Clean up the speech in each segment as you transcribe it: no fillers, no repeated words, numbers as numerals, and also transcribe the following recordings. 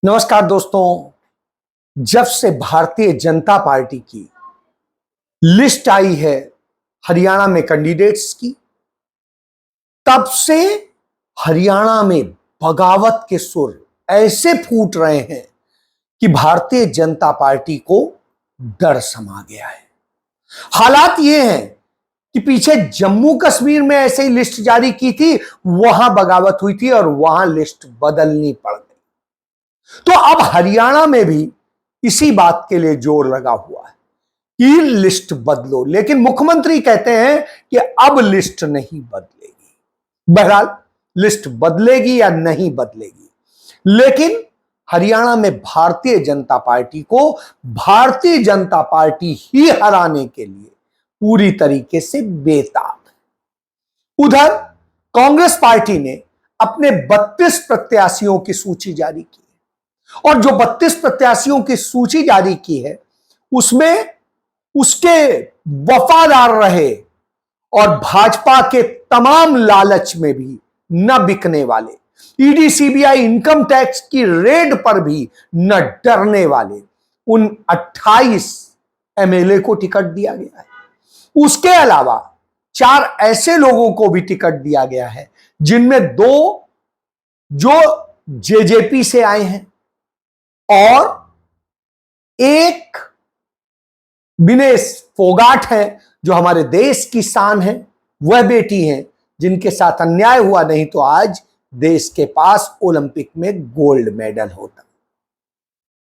नमस्कार दोस्तों। जब से भारतीय जनता पार्टी की लिस्ट आई है हरियाणा में कैंडिडेट्स की, तब से हरियाणा में बगावत के सुर ऐसे फूट रहे हैं कि भारतीय जनता पार्टी को डर समा गया है। हालात ये हैं कि पीछे जम्मू कश्मीर में ऐसे ही लिस्ट जारी की थी, वहां बगावत हुई थी और वहां लिस्ट बदलनी पड़ गई। तो अब हरियाणा में भी इसी बात के लिए जोर लगा हुआ है कि लिस्ट बदलो, लेकिन मुख्यमंत्री कहते हैं कि अब लिस्ट नहीं बदलेगी। बहरहाल लिस्ट बदलेगी या नहीं बदलेगी, लेकिन हरियाणा में भारतीय जनता पार्टी को भारतीय जनता पार्टी ही हराने के लिए पूरी तरीके से बेताब है। उधर कांग्रेस पार्टी ने अपने 32 प्रत्याशियों की सूची जारी की और जो 32 प्रत्याशियों की सूची जारी की है उसमें उसके वफादार रहे और भाजपा के तमाम लालच में भी न बिकने वाले, ईडी सीबीआई इनकम टैक्स की रेड पर भी न डरने वाले उन 28 एमएलए को टिकट दिया गया है। उसके अलावा 4 ऐसे लोगों को भी टिकट दिया गया है जिनमें 2 जो जेजेपी से आए हैं और एक विनेश फोगाट है जो हमारे देश की शान है। वह बेटी है जिनके साथ अन्याय हुआ, नहीं तो आज देश के पास ओलंपिक में गोल्ड मेडल होता।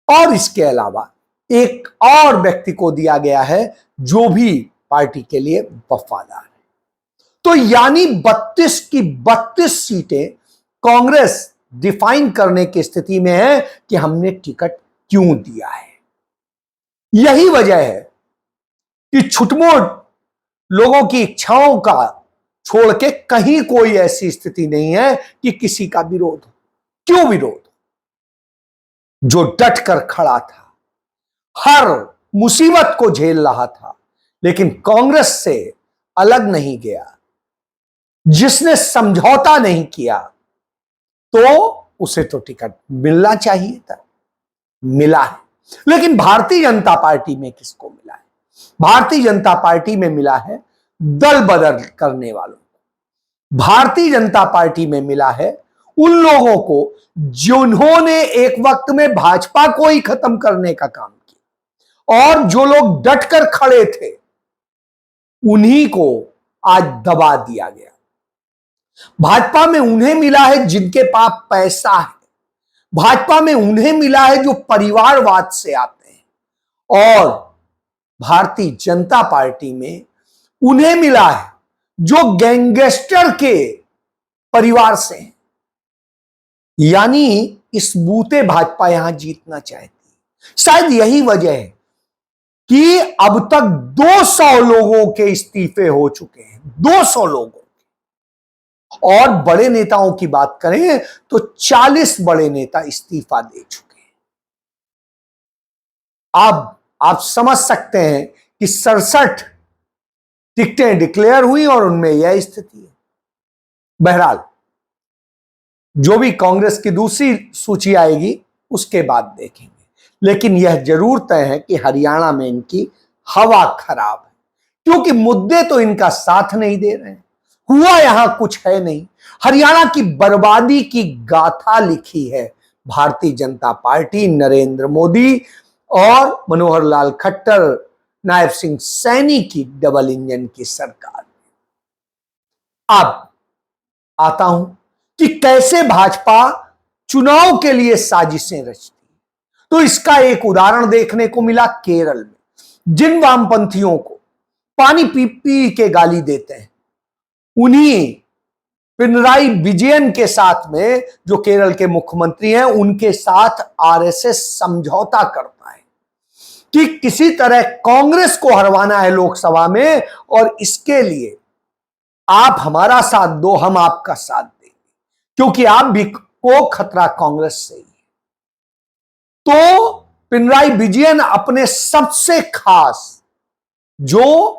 और इसके अलावा एक और व्यक्ति को दिया गया है जो भी पार्टी के लिए वफादार है। तो यानी 32 की 32 सीटें कांग्रेस डिफाइन करने की स्थिति में है कि हमने टिकट क्यों दिया है। यही वजह है कि छुटमुट लोगों की इच्छाओं का छोड़ के कहीं कोई ऐसी स्थिति नहीं है कि किसी का विरोध हो। क्यों विरोध? जो डट कर खड़ा था, हर मुसीबत को झेल रहा था, लेकिन कांग्रेस से अलग नहीं गया, जिसने समझौता नहीं किया, तो उसे तो टिकट मिलना चाहिए था, मिला है। लेकिन भारतीय जनता पार्टी में किसको मिला है? भारतीय जनता पार्टी में मिला है दल बदल करने वालों को। भारतीय जनता पार्टी में मिला है उन लोगों को जिन्होंने एक वक्त में भाजपा को ही खत्म करने का काम किया और जो लोग डटकर खड़े थे उन्हीं को आज दबा दिया गया। भाजपा में उन्हें मिला है जिनके पास पैसा है, भाजपा में उन्हें मिला है जो परिवारवाद से आते हैं, और भारतीय जनता पार्टी में उन्हें मिला है जो गैंगस्टर के परिवार से हैं। यानी इस बूते भाजपा यहां जीतना चाहती है। शायद यही वजह है कि अब तक 200 लोगों के इस्तीफे हो चुके हैं, 200 लोगों। और बड़े नेताओं की बात करें तो 40 बड़े नेता इस्तीफा दे चुके हैं। अब आप समझ सकते हैं कि 67 टिकटें डिक्लेयर हुई और उनमें यह स्थिति है। बहरहाल जो भी कांग्रेस की दूसरी सूची आएगी उसके बाद देखेंगे, लेकिन यह जरूर तय है कि हरियाणा में इनकी हवा खराब है, क्योंकि मुद्दे तो इनका साथ नहीं दे रहे हैं। हुआ यहां कुछ है नहीं। हरियाणा की बर्बादी की गाथा लिखी है भारतीय जनता पार्टी, नरेंद्र मोदी और मनोहर लाल खट्टर, नायब सिंह सैनी की डबल इंजन की सरकार। अब आता हूं कि कैसे भाजपा चुनाव के लिए साजिशें रचती है। तो इसका एक उदाहरण देखने को मिला केरल में। जिन वामपंथियों को पानी पी पी के गाली देते हैं, उन्हीं पिनराई विजयन के साथ में, जो केरल के मुख्यमंत्री हैं, उनके साथ आरएसएस समझौता करता है कि किसी तरह कांग्रेस को हरवाना है लोकसभा में, और इसके लिए आप हमारा साथ दो, हम आपका साथ देंगे, क्योंकि आप भी को खतरा कांग्रेस से ही है। तो पिनराई विजयन अपने सबसे खास जो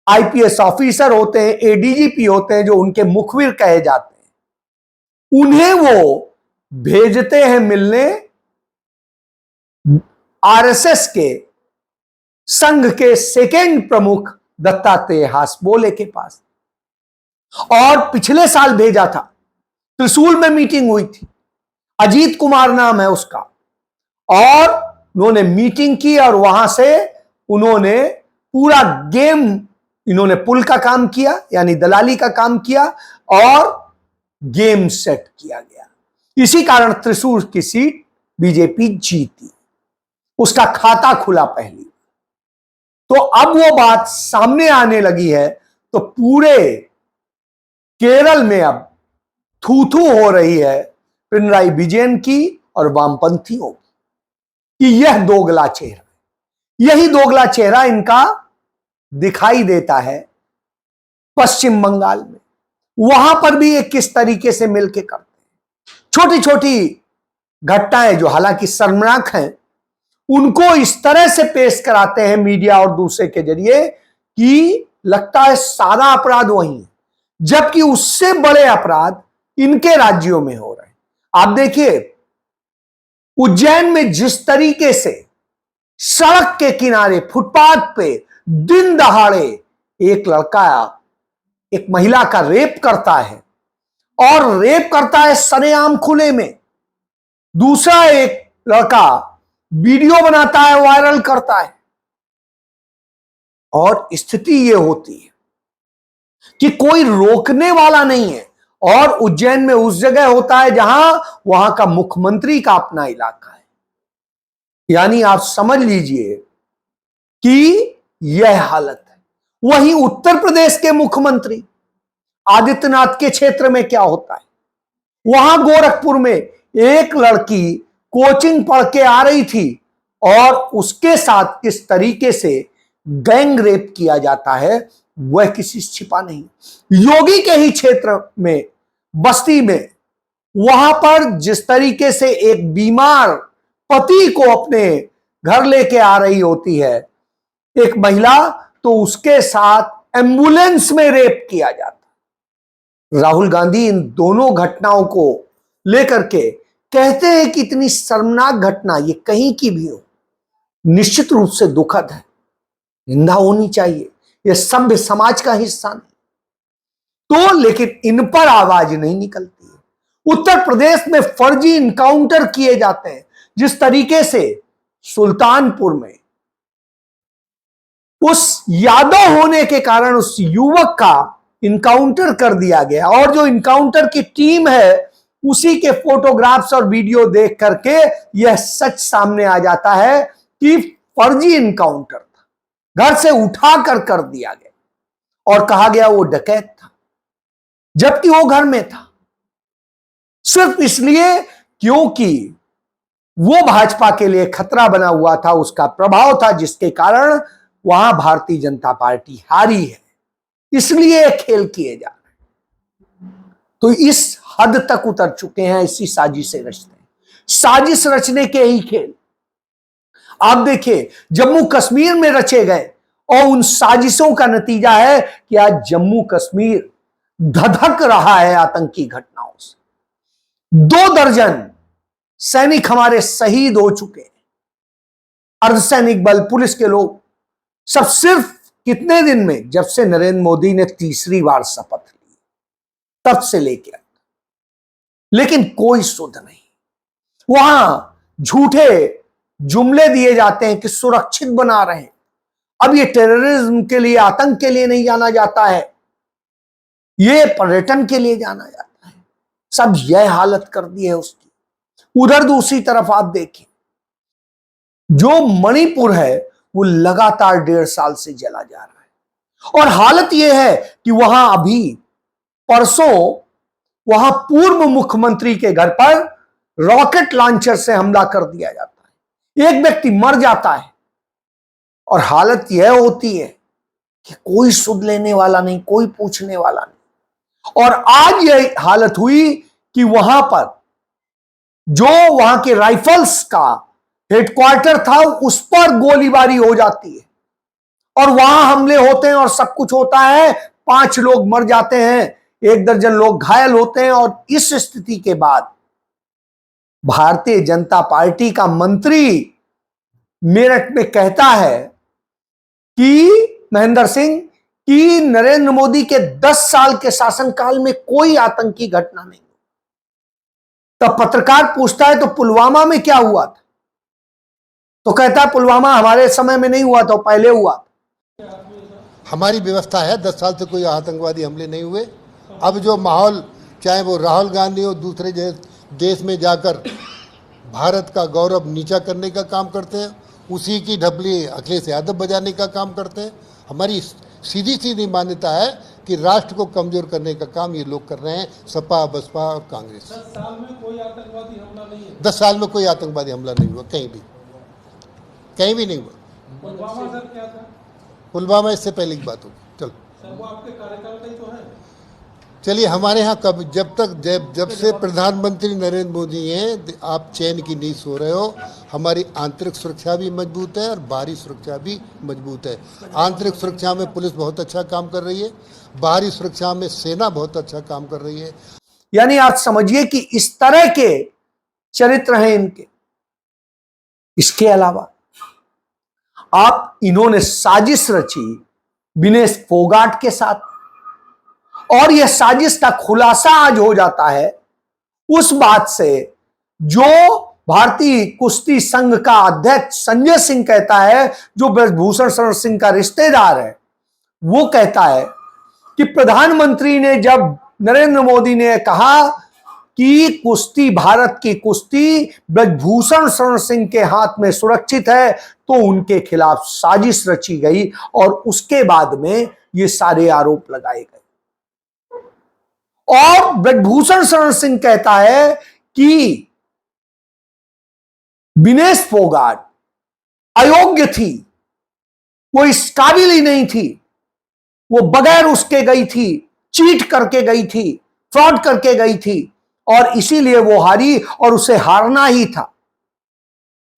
आईपीएस ऑफिसर होते हैं, एडीजीपी होते हैं, जो उनके मुखबिर कहे जाते हैं, उन्हें वो भेजते हैं मिलने आरएसएस के संघ के सेकेंड प्रमुख दत्तात्रेय हासबोले के पास, और पिछले साल भेजा था। त्रिशूल में मीटिंग हुई थी, अजीत कुमार नाम है उसका, और उन्होंने मीटिंग की और वहां से उन्होंने पूरा गेम, इन्होंने पुल का काम किया, यानी दलाली का काम किया, और गेम सेट किया गया। इसी कारण त्रिशूल की सीट बीजेपी जीती, उसका खाता खुला पहली। तो अब वो बात सामने आने लगी है, तो पूरे केरल में अब थू थू हो रही है पिनराई विजयन की और वामपंथियों की, कि यह दोगला चेहरा, यही दोगला चेहरा इनका दिखाई देता है पश्चिम बंगाल में। वहां पर भी ये किस तरीके से मिलकर करते हैं, छोटी छोटी घटनाएं जो हालांकि शर्मनाक हैं, उनको इस तरह से पेश कराते हैं मीडिया और दूसरे के जरिए कि लगता है सारा अपराध वही है, जबकि उससे बड़े अपराध इनके राज्यों में हो रहे हैं। आप देखिए उज्जैन में जिस तरीके से सड़क के किनारे फुटपाथ पे दिन दहाड़े एक लड़का एक महिला का रेप करता है, और रेप करता है सरेआम खुले में, दूसरा एक लड़का वीडियो बनाता है, वायरल करता है, और स्थिति यह होती है कि कोई रोकने वाला नहीं है। और उज्जैन में उस जगह होता है जहां वहां का मुख्यमंत्री का अपना इलाका है, यानी आप समझ लीजिए कि यह हालत है। वहीं उत्तर प्रदेश के मुख्यमंत्री आदित्यनाथ के क्षेत्र में क्या होता है, वहां गोरखपुर में एक लड़की कोचिंग पढ़ के आ रही थी और उसके साथ किस तरीके से गैंग रेप किया जाता है वह किसी से छिपा नहीं। योगी के ही क्षेत्र में, बस्ती में, वहां पर जिस तरीके से एक बीमार पति को अपने घर लेके आ रही होती है एक महिला, तो उसके साथ एम्बुलेंस में रेप किया जाता। राहुल गांधी इन दोनों घटनाओं को लेकर के कहते हैं कि इतनी शर्मनाक घटना ये कहीं की भी हो, निश्चित रूप से दुखद है, निंदा होनी चाहिए, यह सभ्य समाज का हिस्सा नहीं। तो लेकिन इन पर आवाज नहीं निकलती है। उत्तर प्रदेश में फर्जी इनकाउंटर किए जाते हैं, जिस तरीके से सुल्तानपुर में उस यादव होने के कारण उस युवक का इनकाउंटर कर दिया गया, और जो इनकाउंटर की टीम है उसी के फोटोग्राफ्स और वीडियो देख करके यह सच सामने आ जाता है कि फर्जी इनकाउंटर था, घर से उठा कर दिया गया और कहा गया वो डकैत था, जबकि वो घर में था, सिर्फ इसलिए क्योंकि वो भाजपा के लिए खतरा बना हुआ था, उसका प्रभाव था, जिसके कारण वहां भारतीय जनता पार्टी हारी है, इसलिए खेल किए जा रहे हैं। तो इस हद तक उतर चुके हैं, इसी साजिशें रचते हैं, साजिश रचने के ही खेल। आप देखिए जम्मू कश्मीर में रचे गए और उन साजिशों का नतीजा है कि आज जम्मू कश्मीर धधक रहा है आतंकी घटनाओं से। 2 दर्जन सैनिक हमारे शहीद हो चुके हैं, अर्धसैनिक बल, पुलिस के लोग, सब सिर्फ कितने दिन में, जब से नरेंद्र मोदी ने तीसरी बार शपथ ली तब से लेके, लेकिन कोई सुध नहीं। वहां झूठे जुमले दिए जाते हैं कि सुरक्षित बना रहे हैं, अब ये टेररिज्म के लिए, आतंक के लिए नहीं जाना जाता है, ये पर्यटन के लिए जाना जाता है। सब यह हालत कर दी है उसकी। उधर दूसरी तरफ आप देखें, जो मणिपुर है वो लगातार 1.5 साल से जला जा रहा है, और हालत यह है कि वहां अभी परसों वहां पूर्व मुख्यमंत्री के घर पर रॉकेट लॉन्चर से हमला कर दिया जाता है, एक व्यक्ति मर जाता है, और हालत यह होती है कि कोई सुध लेने वाला नहीं, कोई पूछने वाला नहीं। और आज यह हालत हुई कि वहां पर जो वहां के राइफल्स का हेडक्वार्टर था उस पर गोलीबारी हो जाती है, और वहां हमले होते हैं और सब कुछ होता है, 5 लोग मर जाते हैं, 1 दर्जन लोग घायल होते हैं। और इस स्थिति के बाद भारतीय जनता पार्टी का मंत्री मेरठ में कहता है कि महेंद्र सिंह कि नरेंद्र मोदी के 10 साल के शासनकाल में कोई आतंकी घटना नहीं। तब पत्रकार पूछता है तो पुलवामा में क्या हुआ था? तो कहता है पुलवामा हमारे समय में नहीं हुआ था, पहले हुआ था। हमारी व्यवस्था है, 10 साल से कोई आतंकवादी हमले नहीं हुए। अब जो माहौल, चाहे वो राहुल गांधी हो दूसरे देश में जाकर भारत का गौरव नीचा करने का काम करते हैं, उसी की ढपली अखिलेश यादव बजाने का काम करते हैं। हमारी सीधी सीधी मान्यता है कि राष्ट्र को कमजोर करने का काम ये लोग कर रहे हैं, सपा बसपा और कांग्रेस। 10 साल में कोई आतंकवादी हमला नहीं है। 10 साल में कोई आतंकवादी हमला नहीं हुआ, कहीं भी नहीं हुआ। पुलवामा सर क्या था? पुलवामा इससे पहले की बात होगी। चलो सर वो आपके कार्यकाल का ही तो है। चलिए, हमारे यहाँ कब जब से प्रधानमंत्री नरेंद्र मोदी हैं, आप चैन की नींद सो रहे हो। हमारी आंतरिक सुरक्षा भी मजबूत है और बाहरी सुरक्षा भी मजबूत है। आंतरिक सुरक्षा में पुलिस बहुत अच्छा काम कर रही है, बाहरी सुरक्षा में सेना बहुत अच्छा काम कर रही है। यानी आप समझिए कि इस तरह के चरित्र हैं इनके। इसके अलावा इन्होंने साजिश रची विनेश फोगाट के साथ, और यह साजिश का खुलासा आज हो जाता है उस बात से जो भारतीय कुश्ती संघ का अध्यक्ष संजय सिंह कहता है, जो ब्रजभूषण शरण सिंह का रिश्तेदार है। वो कहता है कि प्रधानमंत्री ने, जब नरेंद्र मोदी ने कहा कि कुश्ती, भारत की कुश्ती ब्रजभूषण शरण सिंह के हाथ में सुरक्षित है, तो उनके खिलाफ साजिश रची गई और उसके बाद में ये सारे आरोप लगाए गए। और ब्रजभूषण शरण सिंह कहता है कि विनेश फोगाट अयोग्य थी, वो इस काबिल ही नहीं थी, वो बगैर उसके गई थी, चीट करके गई थी, फ्रॉड करके गई थी, और इसीलिए वो हारी और उसे हारना ही था।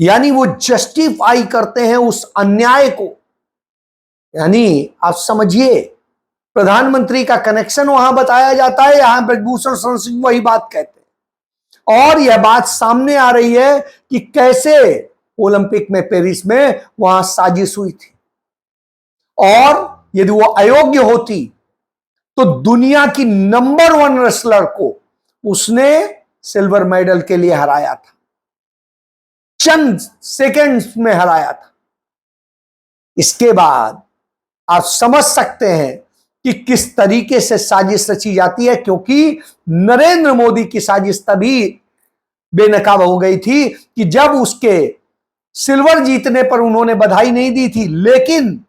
यानी वो जस्टिफाई करते हैं उस अन्याय को। यानी आप समझिए, प्रधानमंत्री का कनेक्शन वहां बताया जाता है, यहां ब्रजभूषण शरण सिंह वही बात कहते हैं। और यह बात सामने आ रही है कि कैसे ओलंपिक में, पेरिस में वहां साजिश हुई थी, और यदि वो अयोग्य होती तो दुनिया की नंबर 1 रेसलर को उसने सिल्वर मेडल के लिए हराया था, चंद सेकंड्स में हराया था। इसके बाद आप समझ सकते हैं कि किस तरीके से साजिश रची जाती है, क्योंकि नरेंद्र मोदी की साजिश तभी बेनकाब हो गई थी कि जब उसके सिल्वर जीतने पर उन्होंने बधाई नहीं दी थी, लेकिन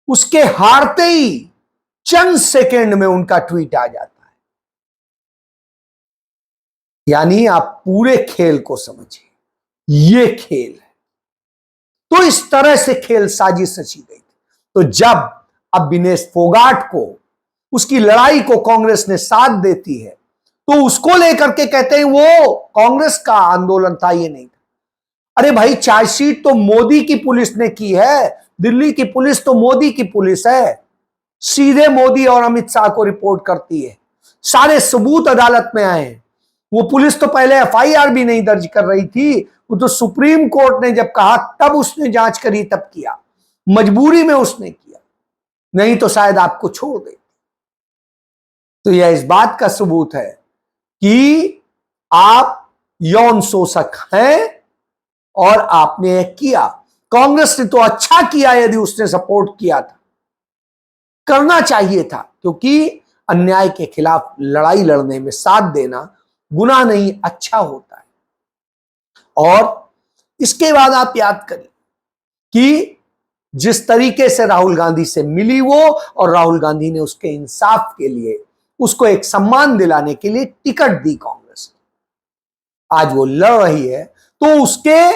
उसके हारते ही चंद सेकंड में उनका ट्वीट आ जाता है। यानी आप पूरे खेल को समझिए, ये खेल है। तो इस तरह से खेल साजिश रची गई थी। तो जब अब विनेश फोगाट को, उसकी लड़ाई को कांग्रेस ने साथ देती है, तो उसको लेकर के कहते हैं वो कांग्रेस का आंदोलन था, ये नहीं था। अरे भाई, चार्जशीट तो मोदी की पुलिस ने की है, दिल्ली की पुलिस तो मोदी की पुलिस है, सीधे मोदी और अमित शाह को रिपोर्ट करती है, सारे सबूत अदालत में आए हैं। वो पुलिस तो पहले एफआईआर भी नहीं दर्ज कर रही थी, वो तो सुप्रीम कोर्ट ने जब कहा तब उसने जांच करी, तब किया, मजबूरी में उसने किया, नहीं तो शायद आपको छोड़ देती। तो यह इस बात का सबूत है कि आप यौन शोषक हैं और आपने यह किया। कांग्रेस ने तो अच्छा किया यदि उसने सपोर्ट किया था, करना चाहिए था, क्योंकि अन्याय के खिलाफ लड़ाई लड़ने में साथ देना गुनाह नहीं, अच्छा होता है। और इसके बाद आप याद करिए कि जिस तरीके से राहुल गांधी से मिली वो, और राहुल गांधी ने उसके इंसाफ के लिए, उसको एक सम्मान दिलाने के लिए टिकट दी कांग्रेस। आज वो लड़ रही है तो उसके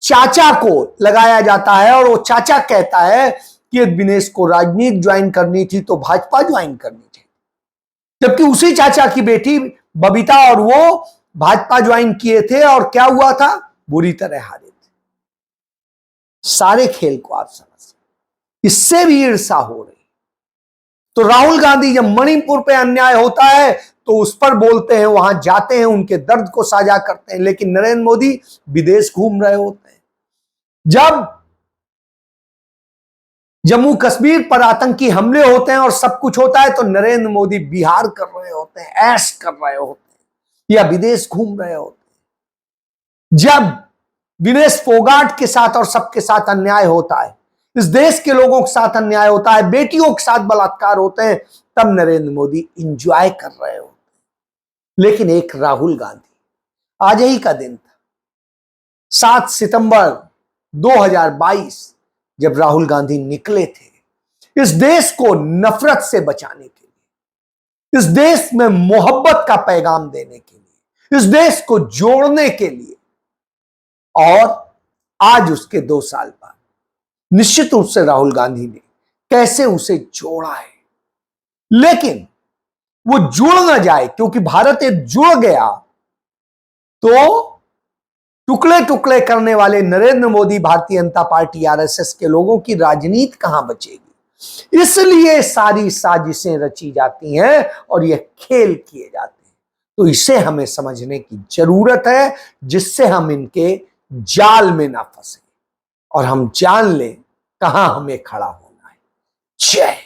चाचा को लगाया जाता है, और वो चाचा कहता है कि विनेश को राजनीति ज्वाइन करनी थी तो भाजपा ज्वाइन करनी थी, जबकि उसी चाचा की बेटी बबीता और वो भाजपा ज्वाइन किए थे, और क्या हुआ था, बुरी तरह हारे थे। सारे खेल को आप समझ, इससे भी ईर्ष्या हो रही। तो राहुल गांधी जब मणिपुर पे अन्याय होता है तो उस पर बोलते हैं, वहां जाते हैं, उनके दर्द को साझा करते हैं, लेकिन नरेंद्र मोदी विदेश घूम रहे होते हैं। जब जम्मू कश्मीर पर आतंकी हमले होते हैं और सब कुछ होता है तो नरेंद्र मोदी बिहार कर रहे होते हैं, ऐश कर रहे होते हैं या विदेश घूम रहे होते हैं। जब विनेश फोगाट के साथ और सबके साथ अन्याय होता है, इस देश के लोगों के साथ अन्याय होता है, बेटियों के साथ बलात्कार होते हैं, तब नरेंद्र मोदी इंजॉय कर रहे होते हैं। लेकिन एक राहुल गांधी, आज ही का दिन था 7 सितंबर 2022, जब राहुल गांधी निकले थे इस देश को नफरत से बचाने के लिए, इस देश में मोहब्बत का पैगाम देने के लिए, इस देश को जोड़ने के लिए। और आज उसके 2 साल बाद निश्चित रूप से राहुल गांधी ने कैसे उसे जोड़ा है, लेकिन वो जुड़ ना जाए, क्योंकि भारत एक जुड़ गया तो टुकड़े टुकड़े करने वाले नरेंद्र मोदी, भारतीय जनता पार्टी, आरएसएस के लोगों की राजनीति कहां बचेगी। इसलिए सारी साजिशें रची जाती हैं और ये खेल किए जाते हैं। तो इसे हमें समझने की जरूरत है, जिससे हम इनके जाल में ना फंसे और हम जान लें कहां हमें खड़ा होना है। जय